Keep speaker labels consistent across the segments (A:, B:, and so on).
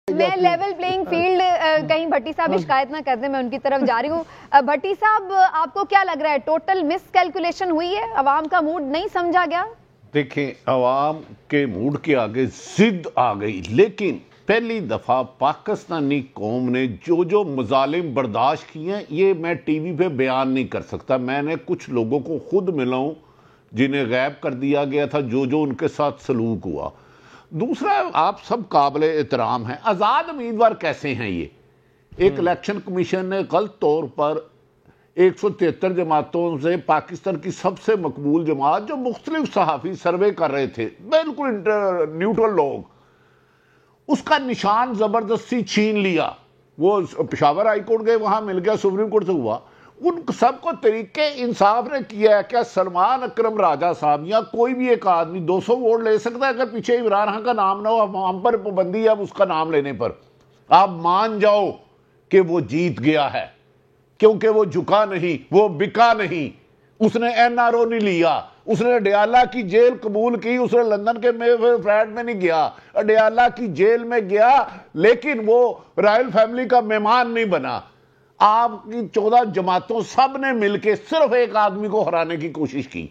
A: میں level playing field کہیں بھٹی صاحب شکایت نہ کرتے، میں ان کی طرف جا رہی ہوں۔ بھٹی صاحب، آپ کو کیا لگ رہا ہے، ٹوٹل مس کیلکولیشن ہوئی ہے، عوام کا موڈ نہیں سمجھا گیا؟
B: دیکھیں، عوام کے موڈ کے آگے ضد آ گئی، لیکن پہلی دفعہ پاکستانی قوم نے جو مظالم برداشت کیے ہیں، یہ میں ٹی وی پہ بیان نہیں کر سکتا۔ میں نے کچھ لوگوں کو خود ملا ہوں جنہیں غائب کر دیا گیا تھا، جو ان کے ساتھ سلوک ہوا۔ دوسرا، آپ سب قابل احترام ہیں، آزاد امیدوار کیسے ہیں یہ؟ ایک الیکشن کمیشن نے غلط طور پر 173 جماعتوں سے پاکستان کی سب سے مقبول جماعت، جو مختلف صحافی سروے کر رہے تھے، بالکل نیوٹرل لوگ، اس کا نشان زبردستی چھین لیا۔ وہ پشاور ہائی کورٹ گئے، وہاں مل گیا، سپریم کورٹ سے ہوا۔ ان سب کو طریقے انصاف نے کیا ہے۔ کیا سلمان اکرم راجہ صاحب یا کوئی بھی ایک آدمی 200 ووٹ لے سکتا ہے اگر پیچھے عمران خان کا نام نہ ہو؟ ہم پر پابندی ہے اب اس کا نام لینے پر۔ آپ مان جاؤ کہ وہ جیت گیا ہے، کیونکہ وہ جھکا نہیں، وہ بکا نہیں۔ اس نے این آر او نہیں لیا، اس نے ڈیالہ کی جیل قبول کی، اس نے لندن کے فلیٹ میں نہیں گیا، ڈیالہ کی جیل میں گیا، لیکن وہ رائل فیملی کا مہمان نہیں بنا۔ آپ کی 14 جماعتوں سب نے مل کے صرف ایک آدمی کو ہرانے کی کوشش کی۔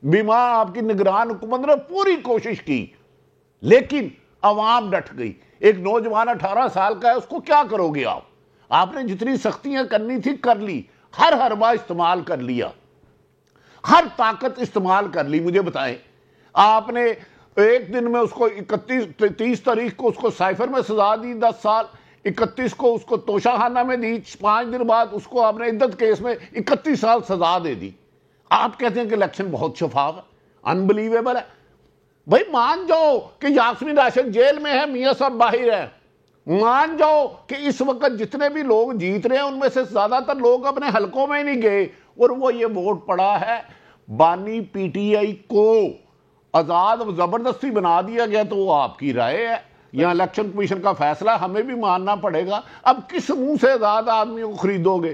B: بیما آپ کی نگران حکومت نے پوری کوشش کی، لیکن عوام ڈٹ گئی۔ ایک نوجوان 18 سال کا ہے، اس کو کیا کرو گے آپ؟ آپ نے جتنی سختیاں کرنی تھی کر لی، ہر حربہ استعمال کر لیا، ہر طاقت استعمال کر لی۔ مجھے بتائیں، آپ نے ایک دن میں اس کو 30 تاریخ کو اس کو سائفر میں سزا دی 10 سال، 31 کو اس کو توشہ خانہ میں دی، 5 دن بعد اس کو آپ نے عدت کیس میں 31 سال سزا دے دی۔ آپ کہتے ہیں کہ الیکشن بہت شفاف ہے، انبلیویبل ہے۔ بھائی مان جاؤ کہ یاسمین راشد جیل میں ہے، میاں صاحب باہر ہے۔ مان جاؤ کہ اس وقت جتنے بھی لوگ جیت رہے ہیں ان میں سے زیادہ تر لوگ اپنے حلقوں میں نہیں گئے، اور وہ یہ ووٹ پڑا ہے بانی پی ٹی آئی کو آزاد زبردستی بنا دیا گیا، تو وہ آپ کی رائے ہے یا الیکشن کمیشن کا فیصلہ، ہمیں بھی ماننا پڑے گا۔ اب کس منہ سے آزاد آدمیوں کو خریدو گے؟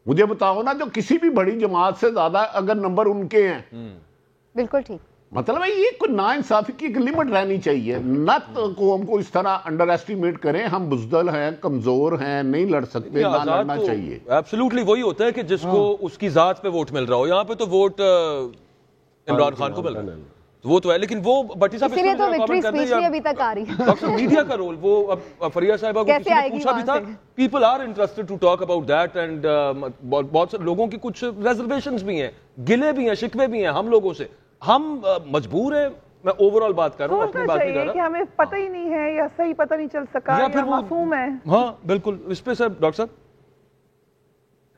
B: مجھے بتاؤ نا، جو کسی بھی بڑی جماعت سے زیادہ اگر نمبر ان کے ہیں۔
A: بالکل ٹھیک۔
B: مطلب ہے یہ کوئی ناانصافی کی ایک لمٹ رہنی چاہیے، نہ قوم کو اس طرح انڈر ایسٹیمیٹ کریں۔ ہم بزدل ہیں، کمزور ہیں، نہیں لڑ سکتے، نہ لڑنا چاہیے۔
C: ایبسلیوٹلی وہی ہوتا ہے کہ جس کو اس کی ذات پہ ووٹ مل رہا ہو۔ یہاں پہ تو ووٹ عمران خان کو مل رہا ہے، وہ تو ہے، لیکن وہ بھٹی صاحب
A: اسی لیے تو وکٹری اسپیچ بھی ابھی تک آ رہی ہے۔
C: ڈاکٹر میڈیا کا رول، وہ اب فریہ صاحبہ کو کسی نے پوچھا بھی تھا، people are interested to talk about that, and بہت سے لوگوں کی کچھ ریزرویشنز بھی ہیں، گلے بھی ہیں، شکوے بھی ہیں ہم لوگوں سے۔ ہم مجبور ہیں، میں اوورآل بات کر رہا ہوں، اپنی بات نہیں کر رہا
D: کہ ہمیں پتہ ہی نہیں ہے یا صحیح پتہ نہیں چل سکا یا پھر معصوم ہے۔
C: ہاں بالکل، اس پہ سر ڈاکٹر صاحب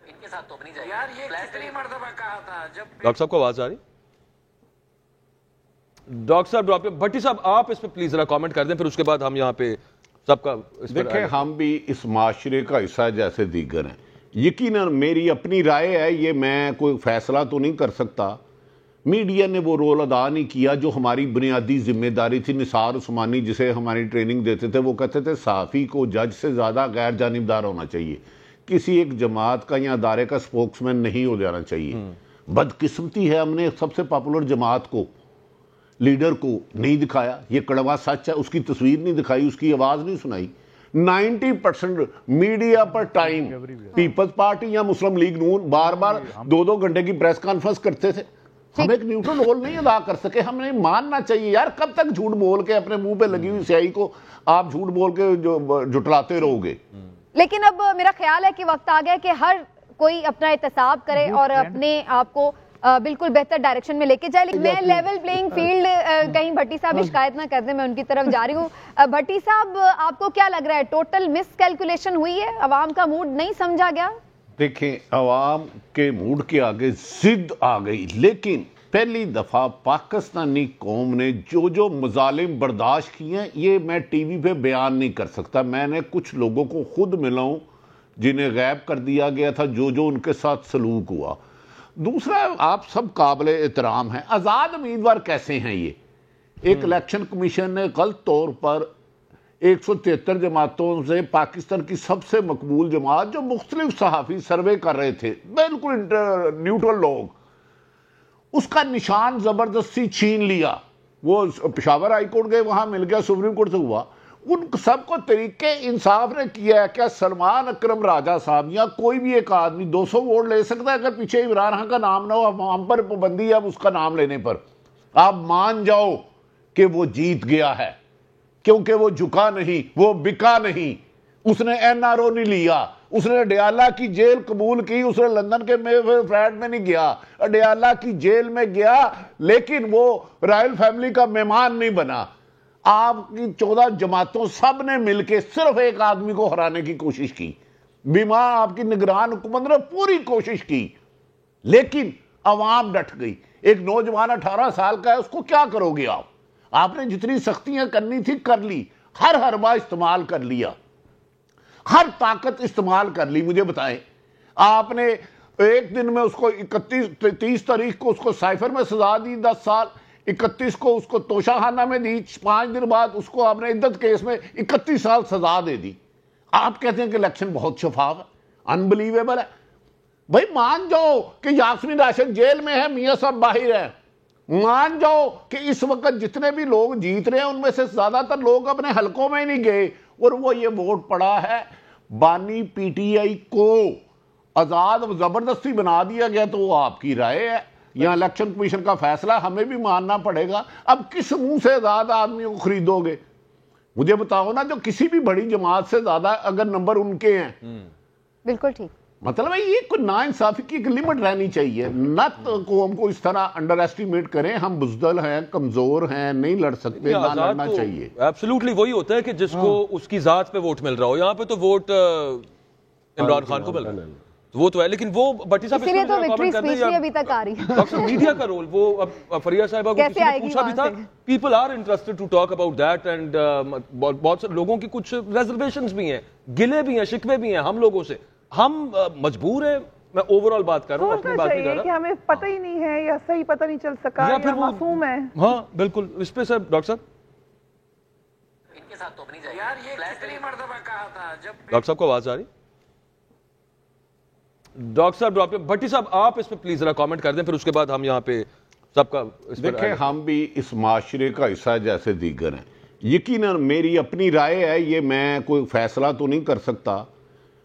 E: ان کے ساتھ تو نہیں جائے یار، یہ کتنی مرتبہ کہا تھا جب
C: ڈاکٹر صاحب کو آواز آ رہی؟ ڈاکٹر صاحب بھٹی صاحب آپ اس پہ پلیز ذرا کامنٹ کر دیں، پھر اس کے بعد ہم یہاں پہ سب کا
B: دیکھیں، ہم بھی اس معاشرے کا حصہ جیسے دیگر ہیں۔ یقیناً میری اپنی رائے ہے، یہ میں کوئی فیصلہ تو نہیں کر سکتا۔ میڈیا نے وہ رول ادا نہیں کیا جو ہماری بنیادی ذمہ داری تھی۔ نثار عثمانی جسے ہماری ٹریننگ دیتے تھے، وہ کہتے تھے صحافی کو جج سے زیادہ غیر جانبدار ہونا چاہیے، کسی ایک جماعت کا یا ادارے کا سپوکس مین نہیں ہو جانا چاہیے۔ بدقسمتی ہے، ہم نے سب سے پاپولر جماعت کو، لیڈر کو نہیں دکھایا، یہ کڑوا سچ ہے۔ اس کی تصویر نہیں دکھائی، اس کی آواز نہیں سنائی۔ 90% میڈیا پر ٹائم پیپلز پارٹی یا مسلم لیگ نون بار بار 2 گھنٹے کی پریس کانفرنس کرتے تھے۔ ہم ایک نیوٹرل رول نہیں ادا کر سکے۔ ہمیں ماننا چاہیے یار، کب تک جھوٹ بول کے اپنے منہ پہ لگی ہوئی سیاہی کو آپ جھوٹ بول کے جھٹلاتے رہو گے؟
A: لیکن اب میرا خیال ہے کہ وقت آ گیا کہ ہر کوئی اپنا احتساب کرے اور اپنے آپ کو بالکل بہتر ڈائریکشن میں لے کے جائے۔ لیکن میں لیول پلینگ فیلڈ کہیں بھٹی صاحب شکایت نہ کرتے، میں ان کی طرف جا رہی ہوں۔ بھٹی صاحب، آپ کو کیا لگ رہا ہے، ٹوٹل مس کیلکولیشن ہوئی ہے، عوام کا موڈ نہیں سمجھا گیا؟
B: دیکھیں، عوام کے موڈ کے آگے ضد آ گئی، لیکن پہلی دفعہ پاکستانی قوم نے جو مظالم برداشت کیے ہیں، یہ میں ٹی وی پہ بیان نہیں کر سکتا۔ میں نے کچھ لوگوں کو خود ملا ہوں جنہیں غائب کر دیا گیا تھا، جو ان کے ساتھ سلوک ہوا۔ دوسرا، آپ سب قابل احترام ہیں، آزاد امیدوار کیسے ہیں یہ؟ ایک الیکشن کمیشن نے غلط طور پر 173 جماعتوں سے پاکستان کی سب سے مقبول جماعت، جو مختلف صحافی سروے کر رہے تھے، بالکل نیوٹرل لوگ، اس کا نشان زبردستی چھین لیا۔ وہ پشاور ہائی کورٹ گئے، وہاں مل گیا، سپریم کورٹ سے ہوا۔ ان سب کو طریقے انصاف نے کیا ہے. کیا سلمان اکرم راجہ صاحب یا کوئی بھی ایک آدمی 200 ووٹ لے سکتا ہے اگر پیچھے عمران خان کا نام نہ ہو؟ ہم پر پابندی ہے اب اس کا نام لینے پر. آپ مان جاؤ کہ وہ جیت گیا ہے کیونکہ وہ جھکا نہیں, وہ بکا نہیں. اس نے این آر او نہیں لیا, اس نے ڈیالہ کی جیل قبول کی, اس نے لندن کے فلیٹ میں نہیں گیا, ڈیالہ کی جیل میں گیا لیکن وہ رائل فیملی کا مہمان نہیں بنا. آپ کی 14 جماعتوں سب نے مل کے صرف ایک آدمی کو ہرانے کی کوشش کی. بیما آپ کی نگران حکومت نے پوری کوشش کی لیکن عوام ڈٹ گئی. ایک نوجوان 18 سال کا ہے, اس کو کیا کرو گے آپ؟ آپ نے جتنی سختیاں کرنی تھی کر لی, ہر حربہ استعمال کر لیا, ہر طاقت استعمال کر لی. مجھے بتائیں, آپ نے ایک دن میں اس کو 30 تاریخ کو اس کو سائفر میں سزا دی 10 سال, 31 کو اس کو توشہ خانہ میں دی, 5 دن بعد اس کو آپ نے عدت کیس میں 31 سال سزا دے دی. آپ کہتے ہیں کہ الیکشن بہت شفاف ہے, انبلیویبل ہے. بھائی مان جاؤ کہ یاسمین راشد جیل میں ہے, میاں صاحب باہر ہے. مان جاؤ کہ اس وقت جتنے بھی لوگ جیت رہے ہیں ان میں سے زیادہ تر لوگ اپنے حلقوں میں ہی نہیں گئے, اور وہ یہ ووٹ پڑا ہے بانی پی ٹی آئی کو آزاد زبردستی بنا دیا گیا. تو وہ آپ کی رائے ہے, یہاں الیکشن کمیشن کا فیصلہ ہمیں بھی ماننا پڑے گا. اب کس منہ سے زیادہ آدمیوں کو خریدو گے؟ مجھے بتاؤ نا, جو کسی بھی بڑی جماعت سے زیادہ اگر نمبر ان کے ہیں.
A: بالکل ٹھیک.
B: مطلب ہے یہ کوئی ناانصافی کی ایک لمٹ رہنی چاہیے. نہ قوم کو اس طرح انڈر ایسٹیمیٹ کریں, ہم بزدل ہیں, کمزور ہیں, نہیں لڑ سکتے, نہ لڑنا چاہیے.
C: ایبسلیوٹلی وہی ہوتا ہے کہ جس کو اس کی ذات پہ ووٹ مل رہا ہو. یہاں پہ تو ووٹ عمران خان کو مل رہا ہے, وہ تو ہے, لیکن وہ بٹی صاحب
A: اس لیے تو وکٹری اسپیچ بھی ابھی تک آ رہی ہے.
C: ڈاکٹر میڈیا کا رول, وہ اب فریہ صاحبہ کو کسی نے پوچھا بھی تھا, people are interested to talk about that, and بہت سے لوگوں کی کچھ ریزرویشنز بھی ہیں, گلے بھی ہیں, شکوے بھی ہیں ہم لوگوں سے. ہم مجبور ہیں, میں اوورال بات کر رہا ہوں, اپنی بات نہیں کر رہا,
D: کہ ہمیں پتہ ہی نہیں ہے یا صحیح پتہ نہیں چل سکا یا معصوم ہے.
C: ہاں بالکل. اس پہ سر ڈاکٹر صاحب
E: ان کے ساتھ تو نہیں جائے یار, یہ کتنی مرتبہ کہا تھا جب.
C: ڈاکٹر صاحب کو آواز آ رہی؟ ڈاکٹر صاحب ڈراپ, بھٹی صاحب آپ اس پہ پلیز ذرا کامنٹ کر دیں, پھر اس کے بعد ہم یہاں پہ سب کا.
B: دیکھیں, ہم بھی اس معاشرے کا حصہ جیسے دیگر ہیں. یقیناً میری اپنی رائے ہے, یہ میں کوئی فیصلہ تو نہیں کر سکتا.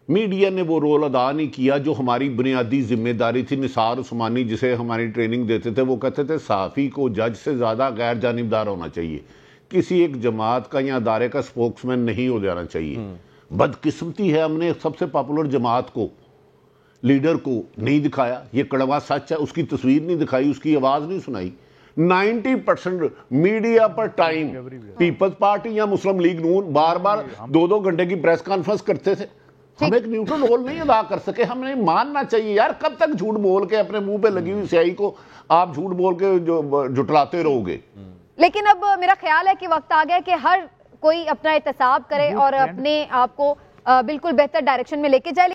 B: میڈیا نے وہ رول ادا نہیں کیا جو ہماری بنیادی ذمہ داری تھی. نثار عثمانی جسے ہماری ٹریننگ دیتے تھے, وہ کہتے تھے صحافی کو جج سے زیادہ غیر جانبدار ہونا چاہیے, کسی ایک جماعت کا یا ادارے کا سپوکس مین نہیں ہو جانا چاہیے. بدقسمتی ہے, ہم نے سب سے پاپولر جماعت کو, لیڈر کو نہیں دکھایا. یہ کڑوا سچ ہے, اس کی تصویر نہیں دکھائی, اس کی آواز نہیں سنائی. 90% میڈیا پر ٹائم پیپلز پارٹی یا مسلم لیگ نون بار بار 2-2 گھنٹے کی پریس کانفرنس کرتے تھے. ہم ایک نیوٹرل رول نہیں ادا کر سکے. ہمیں ماننا چاہیے یار, کب تک جھوٹ بول کے اپنے منہ پہ لگی ہوئی سیاہی کو آپ جھوٹ بول کے جھٹلاتے رہو گے.
A: لیکن اب میرا خیال ہے کہ وقت آ گیا کہ ہر کوئی اپنا احتساب کرے اور اپنے آپ کو بالکل بہتر ڈائریکشن میں لے کے جائے.